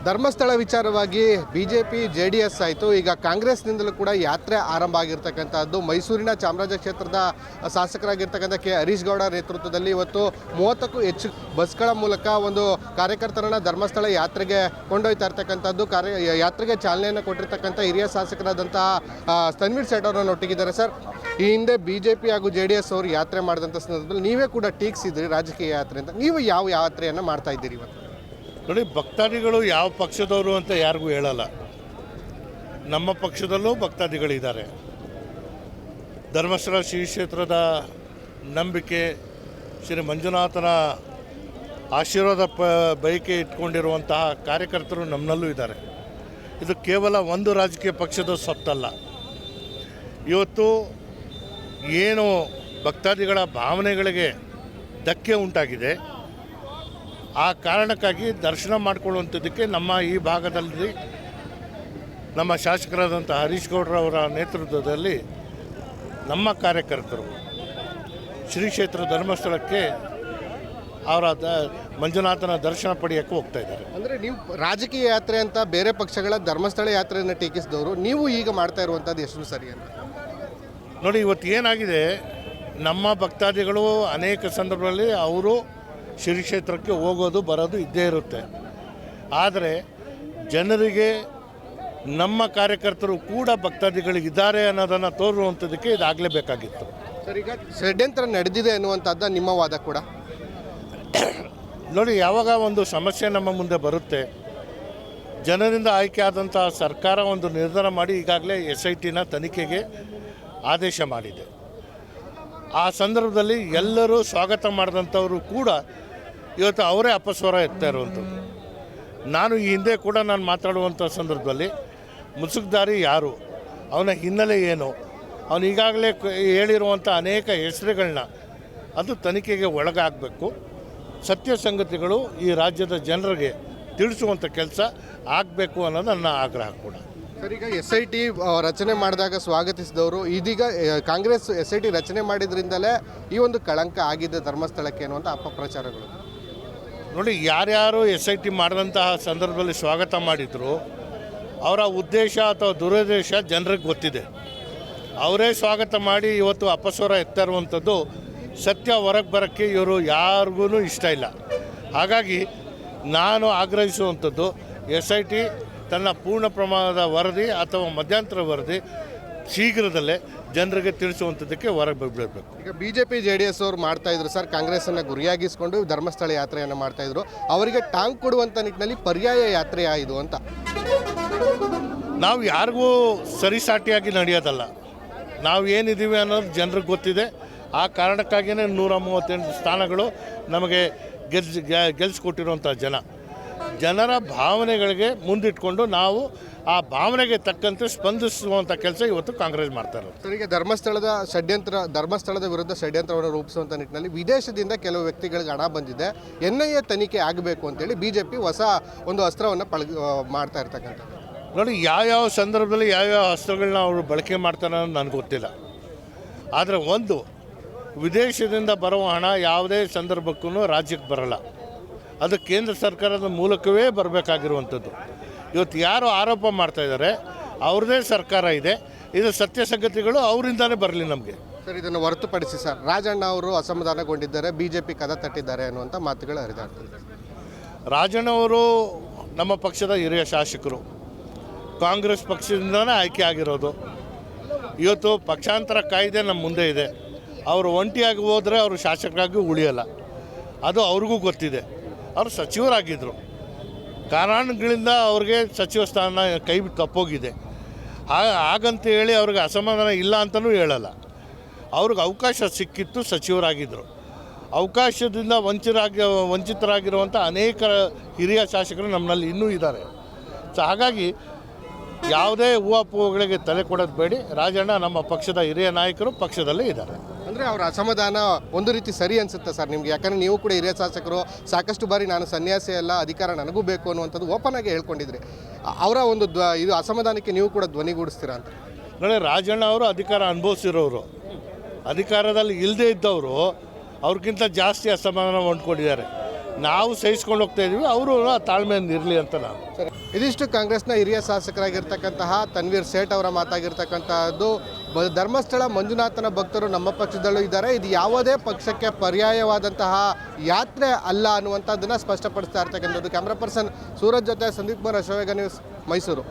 ಧರ್ಮಸ್ಥಳ ವಿಚಾರವಾಗಿ BJP JDS ಆಯಿತು, ಈಗ ಕಾಂಗ್ರೆಸ್ನಿಂದಲೂ ಕೂಡ ಯಾತ್ರೆ ಆರಂಭ ಆಗಿರ್ತಕ್ಕಂಥದ್ದು. ಮೈಸೂರಿನ ಚಾಮರಾಜ ಕ್ಷೇತ್ರದ ಶಾಸಕರಾಗಿರ್ತಕ್ಕಂಥ ಹರೀಶ್ ಗೌಡ ನೇತೃತ್ವದಲ್ಲಿ ಇವತ್ತು 30ಕ್ಕೂ ಹೆಚ್ಚು ಬಸ್ಗಳ ಮೂಲಕ ಒಂದು ಕಾರ್ಯಕರ್ತರನ್ನು ಧರ್ಮಸ್ಥಳ ಯಾತ್ರೆಗೆ ಕೊಂಡೊಯ್ತಾ ಇರ್ತಕ್ಕಂಥದ್ದು. ಯಾತ್ರೆಗೆ ಚಾಲನೆಯನ್ನು ಕೊಟ್ಟಿರ್ತಕ್ಕಂಥ ಹಿರಿಯ ಶಾಸಕರಾದಂತಹ ತನ್ವೀರ್ ಸೇಠ್ ಅವರನ್ನು ಒಟ್ಟಿಗಿದ್ದಾರೆ. ಸರ್, ಈ ಹಿಂದೆ ಬಿಜೆಪಿ ಹಾಗೂ JDS ಅವರು ಯಾತ್ರೆ ಮಾಡಿದಂಥ ಸಂದರ್ಭದಲ್ಲಿ ನೀವೇ ಕೂಡ ಟೀಕಿಸಿದ್ರಿ ರಾಜಕೀಯ ಯಾತ್ರೆ ಅಂತ. ನೀವು ಯಾವ ಯಾತ್ರೆಯನ್ನು ಮಾಡ್ತಾ ಇದ್ದೀರಿ ಇವತ್ತು? ನೋಡಿ, ಭಕ್ತಾದಿಗಳು ಯಾವ ಪಕ್ಷದವರು ಅಂತ ಯಾರಿಗೂ ಹೇಳಲ್ಲ. ನಮ್ಮ ಪಕ್ಷದಲ್ಲೂ ಭಕ್ತಾದಿಗಳಿದ್ದಾರೆ. ಧರ್ಮಸ್ಥಳ ಶ್ರೀ ಕ್ಷೇತ್ರದ ನಂಬಿಕೆ, ಶ್ರೀ ಮಂಜುನಾಥನ ಆಶೀರ್ವಾದ ಬಯಕೆ ಇಟ್ಕೊಂಡಿರುವಂತಹ ಕಾರ್ಯಕರ್ತರು ನಮ್ಮಲ್ಲೂ ಇದ್ದಾರೆ. ಇದು ಕೇವಲ ಒಂದು ರಾಜಕೀಯ ಪಕ್ಷದ ಸೊತ್ತಲ್ಲ. ಇವತ್ತು ಏನು ಭಕ್ತಾದಿಗಳ ಭಾವನೆಗಳಿಗೆ ಧಕ್ಕೆ ಉಂಟಾಗಿದೆ, ಆ ಕಾರಣಕ್ಕಾಗಿ ದರ್ಶನ ಮಾಡಿಕೊಳ್ಳುವಂಥದ್ದಕ್ಕೆ ನಮ್ಮ ಈ ಭಾಗದಲ್ಲಿ ನಮ್ಮ ಶಾಸಕರಾದಂಥ ಹರೀಶ್ ಗೌಡ್ರವರ ನೇತೃತ್ವದಲ್ಲಿ ನಮ್ಮ ಕಾರ್ಯಕರ್ತರು ಶ್ರೀ ಕ್ಷೇತ್ರ ಧರ್ಮಸ್ಥಳಕ್ಕೆ ಅವರ ಮಂಜುನಾಥನ ದರ್ಶನ ಪಡೆಯೋಕ್ಕೆ ಹೋಗ್ತಾ ಇದ್ದಾರೆ. ಅಂದರೆ ನೀವು ರಾಜಕೀಯ ಯಾತ್ರೆ ಅಂತ ಬೇರೆ ಪಕ್ಷಗಳ ಧರ್ಮಸ್ಥಳ ಯಾತ್ರೆಯನ್ನು ಟೀಕಿಸಿದವರು ನೀವು ಈಗ ಮಾಡ್ತಾ ಇರುವಂಥದ್ದು ಎಷ್ಟು ಸರಿ ಅಂತ ನೋಡಿ. ಇವತ್ತು ಏನಾಗಿದೆ, ನಮ್ಮ ಭಕ್ತಾದಿಗಳು ಅನೇಕ ಸಂದರ್ಭದಲ್ಲಿ ಅವರು ಶ್ರೀ ಕ್ಷೇತ್ರಕ್ಕೆ ಹೋಗೋದು ಬರೋದು ಇದ್ದೇ ಇರುತ್ತೆ. ಆದರೆ ಜನರಿಗೆ ನಮ್ಮ ಕಾರ್ಯಕರ್ತರು ಕೂಡ ಭಕ್ತಾದಿಗಳಿದ್ದಾರೆ ಅನ್ನೋದನ್ನು ತೋರುವಂಥದ್ದಕ್ಕೆ ಇದಾಗಲೇಬೇಕಾಗಿತ್ತು. ಸರ್, ಈಗ ಷಡ್ಯಂತ್ರ ನಡೆದಿದೆ ಅನ್ನುವಂಥದ್ದು ನಿಮ್ಮ ವಾದ ಕೂಡ. ನೋಡಿ, ಯಾವಾಗ ಒಂದು ಸಮಸ್ಯೆ ನಮ್ಮ ಮುಂದೆ ಬರುತ್ತೆ, ಜನರಿಂದ ಆಯ್ಕೆ ಆದಂಥ ಸರ್ಕಾರ ಒಂದು ನಿರ್ಧಾರ ಮಾಡಿ ಈಗಾಗಲೇ SITನ ತನಿಖೆಗೆ ಆದೇಶ ಮಾಡಿದೆ. ಆ ಸಂದರ್ಭದಲ್ಲಿ ಎಲ್ಲರೂ ಸ್ವಾಗತ ಮಾಡಿದಂಥವರು ಕೂಡ ಇವತ್ತು ಅವರೇ ಅಪಸ್ವರ ಎತ್ತಾ ಇರುವಂಥದ್ದು. ನಾನು ಈ ಹಿಂದೆ ಕೂಡ ನಾನು ಮಾತಾಡುವಂಥ ಸಂದರ್ಭದಲ್ಲಿ ಮುಸುಕ್ದಾರಿ ಯಾರು, ಅವನ ಹಿನ್ನೆಲೆ ಏನು, ಅವನು ಈಗಾಗಲೇ ಹೇಳಿರುವಂಥ ಅನೇಕ ಹೆಸರುಗಳನ್ನ ಅದು ತನಿಖೆಗೆ ಒಳಗಾಗಬೇಕು. ಸತ್ಯ ಸಂಗತಿಗಳು ಈ ರಾಜ್ಯದ ಜನರಿಗೆ ತಿಳಿಸುವಂಥ ಕೆಲಸ ಆಗಬೇಕು ಅನ್ನೋದು ನನ್ನ ಆಗ್ರಹ ಕೂಡ. ಸರ್, ಈಗ SIT ರಚನೆ ಮಾಡಿದಾಗ ಸ್ವಾಗತಿಸಿದವರು ಇದೀಗ ಕಾಂಗ್ರೆಸ್ SIT ರಚನೆ ಮಾಡಿದ್ರಿಂದಲೇ ಈ ಒಂದು ಕಳಂಕ ಆಗಿದೆ ಧರ್ಮಸ್ಥಳಕ್ಕೆ ಅನ್ನುವಂಥ ಅಪಪ್ರಚಾರಗಳು. ನೋಡಿ, ಯಾರ್ಯಾರು SIT ಮಾಡಿದಂತಹ ಸಂದರ್ಭದಲ್ಲಿ ಸ್ವಾಗತ ಮಾಡಿದ್ರು ಅವರ ಉದ್ದೇಶ ಅಥವಾ ದುರುದ್ದೇಶ ಜನರಿಗೆ ಗೊತ್ತಿದೆ. ಅವರೇ ಸ್ವಾಗತ ಮಾಡಿ ಇವತ್ತು ಅಪಸ್ವರ ಎತ್ತಾ ಇರುವಂಥದ್ದು ಸತ್ಯ ಹೊರಗೆ ಬರೋಕ್ಕೆ ಇವರು ಯಾರಿಗೂ ಇಷ್ಟ ಇಲ್ಲ. ಹಾಗಾಗಿ ನಾನು ಆಗ್ರಹಿಸುವಂಥದ್ದು SIT ತನ್ನ ಪೂರ್ಣ ಪ್ರಮಾಣದ ವರದಿ ಅಥವಾ ಮಧ್ಯಂತರ ವರದಿ ಶೀಘ್ರದಲ್ಲೇ ಜನರಿಗೆ ತಿಳಿಸುವಂಥದ್ದಕ್ಕೆ ಹೊರಗೆ ಬಿಡಬೇಕು. ಈಗ ಬಿಜೆಪಿ JDS ಅವರು ಮಾಡ್ತಾ ಇದ್ರು ಸರ್, ಕಾಂಗ್ರೆಸ್ಸನ್ನು ಗುರಿಯಾಗಿಸಿಕೊಂಡು ಧರ್ಮಸ್ಥಳ ಯಾತ್ರೆಯನ್ನು ಮಾಡ್ತಾ ಇದ್ರು. ಅವರಿಗೆ ಟಾಂಗ್ ಕೊಡುವಂಥ ನಿಟ್ಟಿನಲ್ಲಿ ಪರ್ಯಾಯ ಯಾತ್ರೆ ಇದು ಅಂತ ನಾವು ಯಾರಿಗೂ ಸರಿಸಾಟಿಯಾಗಿ ನಡೆಯೋದಲ್ಲ. ನಾವು ಏನಿದ್ದೀವಿ ಅನ್ನೋದು ಜನರಿಗೆ ಗೊತ್ತಿದೆ. ಆ ಕಾರಣಕ್ಕಾಗಿಯೇ 138 ಸ್ಥಾನಗಳು ನಮಗೆ ಗೆಲ್ಲಿಸ್ಕೊಟ್ಟಿರುವಂಥ ಜನರ ಭಾವನೆಗಳಿಗೆ ಮುಂದಿಟ್ಕೊಂಡು ನಾವು ಆ ಭಾವನೆಗೆ ತಕ್ಕಂತೆ ಸ್ಪಂದಿಸುವಂಥ ಕೆಲಸ ಇವತ್ತು ಕಾಂಗ್ರೆಸ್ ಮಾಡ್ತಾ ಇರೋದು. ಸರ್, ಈಗ ಧರ್ಮಸ್ಥಳದ ವಿರುದ್ಧ ಷಡ್ಯಂತ್ರವನ್ನು ರೂಪಿಸುವಂಥ ನಿಟ್ಟಿನಲ್ಲಿ ವಿದೇಶದಿಂದ ಕೆಲವು ವ್ಯಕ್ತಿಗಳಿಗೆ ಹಣ ಬಂದಿದೆ, NIA ತನಿಖೆ ಆಗಬೇಕು ಅಂತೇಳಿ ಬಿಜೆಪಿ ಹೊಸ ಒಂದು ಅಸ್ತ್ರವನ್ನು ಮಾಡ್ತಾ ಇರ್ತಕ್ಕಂಥದ್ದು. ನೋಡಿ, ಯಾವ್ಯಾವ ಸಂದರ್ಭದಲ್ಲಿ ಯಾವ್ಯಾವ ಅಸ್ತ್ರಗಳನ್ನ ಅವರು ಬಳಕೆ ಮಾಡ್ತಾರೆ ಅನ್ನೋದು ನನಗೆ ಗೊತ್ತಿಲ್ಲ. ಆದರೆ ಒಂದು, ವಿದೇಶದಿಂದ ಬರುವ ಹಣ ಯಾವುದೇ ಸಂದರ್ಭಕ್ಕೂ ರಾಜ್ಯಕ್ಕೆ ಬರಲ್ಲ. ಅದು ಕೇಂದ್ರ ಸರ್ಕಾರದ ಮೂಲಕವೇ ಬರಬೇಕಾಗಿರುವಂಥದ್ದು. ಇವತ್ತು ಯಾರು ಆರೋಪ ಮಾಡ್ತಾಯಿದ್ದಾರೆ ಅವ್ರದ್ದೇ ಸರ್ಕಾರ ಇದೆ. ಇದು ಸತ್ಯ ಸಂಗತಿಗಳು ಅವರಿಂದನೇ ಬರಲಿ ನಮಗೆ. ಸರ್, ಇದನ್ನು ಹೊರತುಪಡಿಸಿ ಸರ್, ರಾಜಣ್ಣ ಅವರು ಅಸಮಾಧಾನಗೊಂಡಿದ್ದಾರೆ, ಬಿಜೆಪಿ ಕದ ತಟ್ಟಿದ್ದಾರೆ ಅನ್ನುವಂಥ ಮಾತುಗಳು ಹರಿದಾಡ್ತದೆ. ರಾಜಣ್ಣವರು ನಮ್ಮ ಪಕ್ಷದ ಹಿರಿಯ ಶಾಸಕರು, ಕಾಂಗ್ರೆಸ್ ಪಕ್ಷದಿಂದನೇ ಆಯ್ಕೆ ಆಗಿರೋದು. ಇವತ್ತು ಪಕ್ಷಾಂತರ ಕಾಯ್ದೆ ನಮ್ಮ ಮುಂದೆ ಇದೆ. ಅವರು ಒಂಟಿಯಾಗಿ ಹೋದರೆ ಅವರು ಶಾಸಕರಾಗಿ ಉಳಿಯಲ್ಲ, ಅದು ಅವ್ರಿಗೂ ಗೊತ್ತಿದೆ. ಅವರು ಸಚಿವರಾಗಿದ್ದರು, ಕಾರಣಗಳಿಂದ ಅವ್ರಿಗೆ ಸಚಿವ ಸ್ಥಾನ ಕೈ ತಪ್ಪೋಗಿದೆ. ಹಾಗಂತ ಹೇಳಿ ಅವ್ರಿಗೆ ಅಸಮಾಧಾನ ಇಲ್ಲ ಅಂತಲೂ ಹೇಳಲ್ಲ. ಅವ್ರಿಗೆ ಅವಕಾಶ ಸಿಕ್ಕಿತ್ತು, ಸಚಿವರಾಗಿದ್ದರು. ಅವಕಾಶದಿಂದ ವಂಚಿತರಾಗಿರುವಂಥ ಅನೇಕ ಹಿರಿಯ ಶಾಸಕರು ನಮ್ಮಲ್ಲಿ ಇನ್ನೂ ಇದ್ದಾರೆ. ಸೊ ಹಾಗಾಗಿ ಯಾವುದೇ ಊಹಾಪೋಹಗಳಿಗೆ ತಲೆ ಕೊಡೋದು ಬೇಡಿ. ರಾಜಣ್ಣ ನಮ್ಮ ಪಕ್ಷದ ಹಿರಿಯ ನಾಯಕರು ಪಕ್ಷದಲ್ಲೇ ಇದ್ದಾರೆ. ಅಂದರೆ ಅವರ ಅಸಮಾಧಾನ ಒಂದು ರೀತಿ ಸರಿ ಅನಿಸುತ್ತೆ ಸರ್ ನಿಮಗೆ? ಯಾಕಂದರೆ ನೀವು ಕೂಡ ಹಿರಿಯ ಶಾಸಕರು, ಸಾಕಷ್ಟು ಬಾರಿ ನಾನು ಸನ್ಯಾಸಿ ಅಲ್ಲ, ಅಧಿಕಾರ ನನಗೂ ಬೇಕು ಅನ್ನುವಂಥದ್ದು ಓಪನ್ ಆಗಿ ಹೇಳ್ಕೊಂಡಿದ್ರಿ. ಅವರ ಒಂದು ಇದು ಅಸಮಾಧಾನಕ್ಕೆ ನೀವು ಕೂಡ ಧ್ವನಿಗೂಡಿಸ್ತೀರಾ ಅಂತ? ನೋಡಿ, ರಾಜಣ್ಣ ಅವರು ಅಧಿಕಾರ ಅನುಭವಿಸಿರೋರು, ಅಧಿಕಾರದಲ್ಲಿ ಇಲ್ಲದೇ ಇದ್ದವರು ಅವ್ರಿಗಿಂತ ಜಾಸ್ತಿ ಅಸಮಾಧಾನ ಹೊಂದ್ಕೊಂಡಿದ್ದಾರೆ. ನಾವು ಸಹಿಸ್ಕೊಂಡು ಹೋಗ್ತಾ ಇದ್ದೀವಿ, ಅವರು ತಾಳ್ಮೆಯಿಂದ ಇರಲಿ ಅಂತ ನಾನು. ಇದಿಷ್ಟು ಕಾಂಗ್ರೆಸ್ನ ಹಿರಿಯ ಶಾಸಕರಾಗಿರ್ತಕ್ಕಂತಹ ತನ್ವೀರ್ ಸೇಠ್ ಅವರ ಮಾತಾಗಿರ್ತಕ್ಕಂತಹದ್ದು. ಧರ್ಮಸ್ಥಳ ಮಂಜುನಾಥನ ಭಕ್ತರು ನಮ್ಮ ಪಕ್ಷದಲ್ಲೂ ಇದ್ದಾರೆ, ಇದು ಯಾವುದೇ ಪಕ್ಷಕ್ಕೆ ಪರ್ಯಾಯವಾದಂತಹ ಯಾತ್ರೆ ಅಲ್ಲ ಅನ್ನುವಂಥದ್ದನ್ನು ಸ್ಪಷ್ಟಪಡಿಸ್ತಾ ಇರ್ತಕ್ಕಂಥದ್ದು. ಕ್ಯಾಮ್ರಾ ಪರ್ಸನ್ ಸೂರಜ್ ಜೊತೆ ಸಂದೀಪ್ ಕುಮಾರ್, ಅಶೋಕ ನ್ಯೂಸ್, ಮೈಸೂರು.